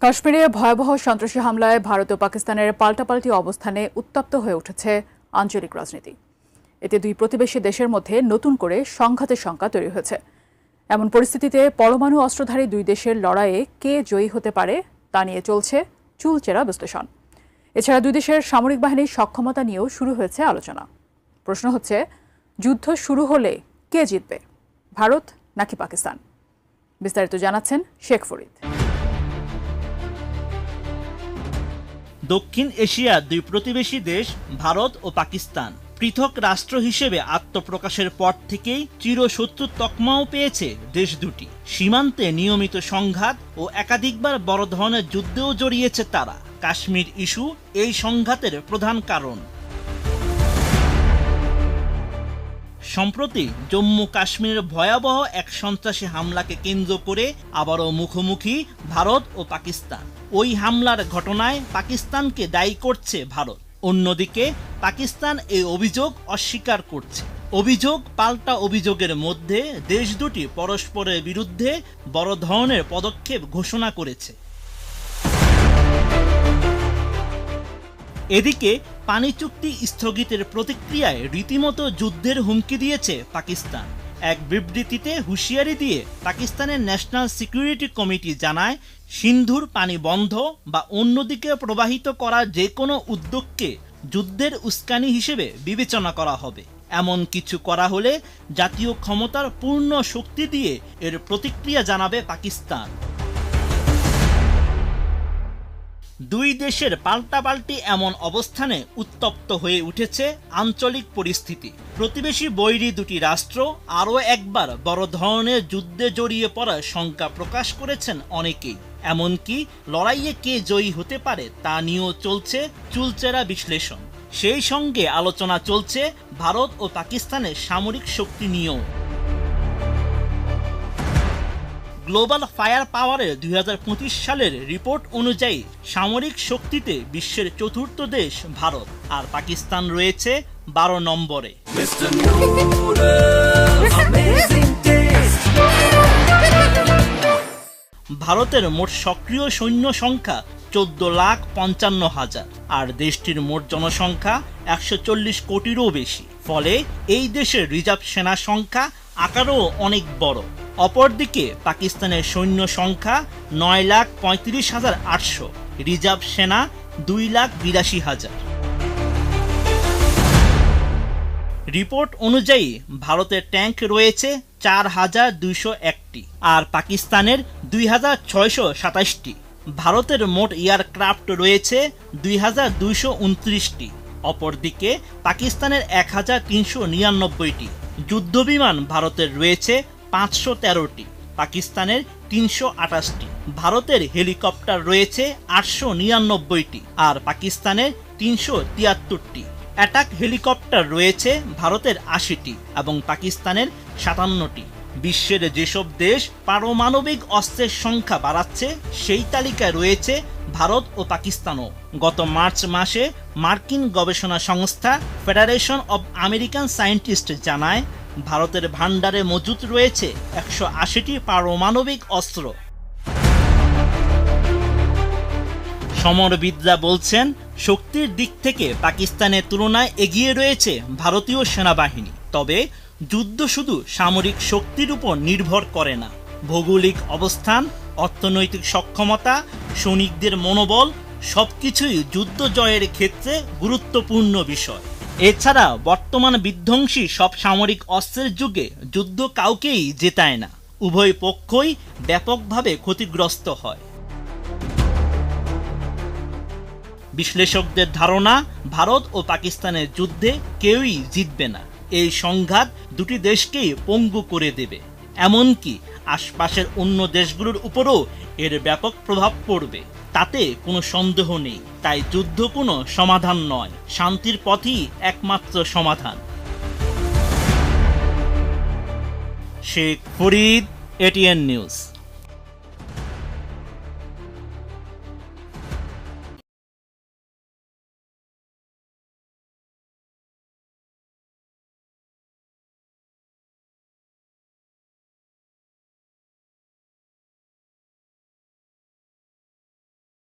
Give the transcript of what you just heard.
কাশ্মীরে ভয়াবহ সন্ত্রাসী হামলায় ভারত ও পাকিস্তানের পাল্টাপাল্টি অবস্থানে উত্তপ্ত হয়ে উঠেছে আঞ্চলিক রাজনীতি। এতে দুই প্রতিবেশী দেশের মধ্যে নতুন করে সংঘাতের শঙ্কা তৈরি হয়েছে। এমন পরিস্থিতিতে পরমাণু অস্ত্রধারী দুই দেশের লড়াইয়ে কে জয়ী হতে পারে তা নিয়ে চলছে চুলচেরা বিশ্লেষণ। এছাড়া দুই দেশের সামরিক বাহিনীর সক্ষমতা নিয়েও শুরু হয়েছে আলোচনা। প্রশ্ন হচ্ছে, যুদ্ধ শুরু হলে কে জিতবে, ভারত নাকি পাকিস্তান? বিস্তারিত জানাচ্ছেন শেখ ফরিদ। দক্ষিণ এশিয়ার দুই প্রতিবেশী দেশ ভারত ও পাকিস্তান পৃথক রাষ্ট্র হিসেবে আত্মপ্রকাশের পর থেকেই চিরশত্রুর তকমাও পেয়েছে দেশ দুটি। সীমান্তে নিয়মিত সংঘাত ও একাধিকবার বড় ধরনের যুদ্ধেও জড়িয়েছে তারা। কাশ্মীর ইস্যু এই সংঘাতের প্রধান কারণ। সম্প্রতি জম্মু কাশ্মীরের ভয়াবহ এক সন্ত্রাসী হামলাকে কেন্দ্র করে আবারও মুখোমুখি ভারত ও পাকিস্তান। ওই হামলার ঘটনায় পাকিস্তানকে দায়ী করছে ভারত। অন্যদিকে পাকিস্তান এই অভিযোগ অস্বীকার করছে। অভিযোগ পাল্টা অভিযোগের মধ্যে দেশ দুটি পরস্পরের বিরুদ্ধে বড় ধরনের পদক্ষেপ ঘোষণা করেছে। এদিকে পানি চুক্তি স্থগিতের প্রতিক্রিয়ায় রীতিমতো যুদ্ধের হুমকি দিয়েছে পাকিস্তান। এক বিবৃতিতে হুঁশিয়ারি দিয়ে পাকিস্তানের ন্যাশনাল সিকিউরিটি কমিটি জানায়, সিন্ধুর পানি বন্ধ বা অন্যদিকে প্রবাহিত করার যে কোনো উদ্যোগকে যুদ্ধের উস্কানি হিসেবে বিবেচনা করা হবে। এমন কিছু করা হলে জাতীয় ক্ষমতার পূর্ণ শক্তি দিয়ে এর প্রতিক্রিয়া জানাবে পাকিস্তান। দুই দেশের পাল্টাপাল্টি এমন অবস্থানে উত্তপ্ত হয়ে উঠেছে আঞ্চলিক পরিস্থিতি। প্রতিবেশী বৈরী দুটি রাষ্ট্র আরও একবার বড় ধরনের যুদ্ধে জড়িয়ে পড়ার শঙ্কা প্রকাশ করেছেন অনেকেই। এমনকি লড়াইয়ে কে জয়ী হতে পারে তা নিয়েও চলছে চুলচেরা বিশ্লেষণ। সেই সঙ্গে আলোচনা চলছে ভারত ও পাকিস্তানের সামরিক শক্তি নিয়েও। গ্লোবাল ফায়ার পাওয়ারের 2025 সালের রিপোর্ট অনুযায়ী সামরিক শক্তিতে বিশ্বের চতুর্থ দেশ ভারত, আর পাকিস্তান রয়েছে 12 নম্বরে। ভারতের মোট সক্রিয় সৈন্য সংখ্যা 14,55,000, আর দেশটির মোট জনসংখ্যা 140 কোটিরও বেশি। ফলে এই দেশের রিজার্ভ সেনা সংখ্যা আকারেও অনেক বড়। অপরদিকে পাকিস্তানের সৈন্য সংখ্যা 9,35,800, রিজার্ভ সেনা 2,82,000। রিপোর্ট অনুযায়ী ভারতের ট্যাঙ্ক রয়েছে 4,201টি, আর পাকিস্তানের 2,627টি। ভারতের মোট এয়ারক্রাফট রয়েছে 2,229টি। অপরদিকে পাকিস্তানের 1,399টি। যুদ্ধবিমান ভারতের রয়েছে 513টি, পাকিস্তানের 328টি। ভারতের হেলিকপ্টার রয়েছে 899টি, আর পাকিস্তানের 373টি। অ্যাটাক হেলিকপ্টার রয়েছে ভারতের 80টি এবং পাকিস্তানের 57টি। বিশ্বের যেসব দেশ পারমাণবিক অস্ত্রের সংখ্যা বাড়াচ্ছে সেই তালিকায় রয়েছে ভারত ও পাকিস্তানও। গত মার্চ মাসে মার্কিন গবেষণা সংস্থা ফেডারেশন অব আমেরিকান সায়েন্টিস্ট জানায়, ভারতের ভান্ডারে মজুত রয়েছে 180টি পারমাণবিক অস্ত্র। সমরবিদরা বলছেন, শক্তির দিক থেকে পাকিস্তানের তুলনায় এগিয়ে রয়েছে ভারতীয় সেনাবাহিনী। তবে যুদ্ধ শুধু সামরিক শক্তির উপর নির্ভর করে না। ভৌগোলিক অবস্থান, অর্থনৈতিক সক্ষমতা, সৈনিকদের মনোবল সবকিছুই যুদ্ধ জয়ের ক্ষেত্রে গুরুত্বপূর্ণ বিষয়। এছাড়া বর্তমান বিধ্বংসী সব সামরিক অস্ত্রের যুগে যুদ্ধ কাউকেই জেতায় না। উভয় পক্ষই ব্যাপকভাবে ক্ষতিগ্রস্ত হয়। বিশ্লেষকদের ধারণা, ভারত ও পাকিস্তানের যুদ্ধে কেউই জিতবে না। এই সংঘাত দুটি দেশকেই পঙ্গু করে দেবে। এমনকি আশপাশের অন্য দেশগুলোর উপরও এর ব্যাপক প্রভাব পড়বে, তাতে কোনো সন্দেহ নেই। তাই যুদ্ধ কোনো সমাধান নয়, শান্তির পথই একমাত্র সমাধান। Sheikh Farid, ATN news.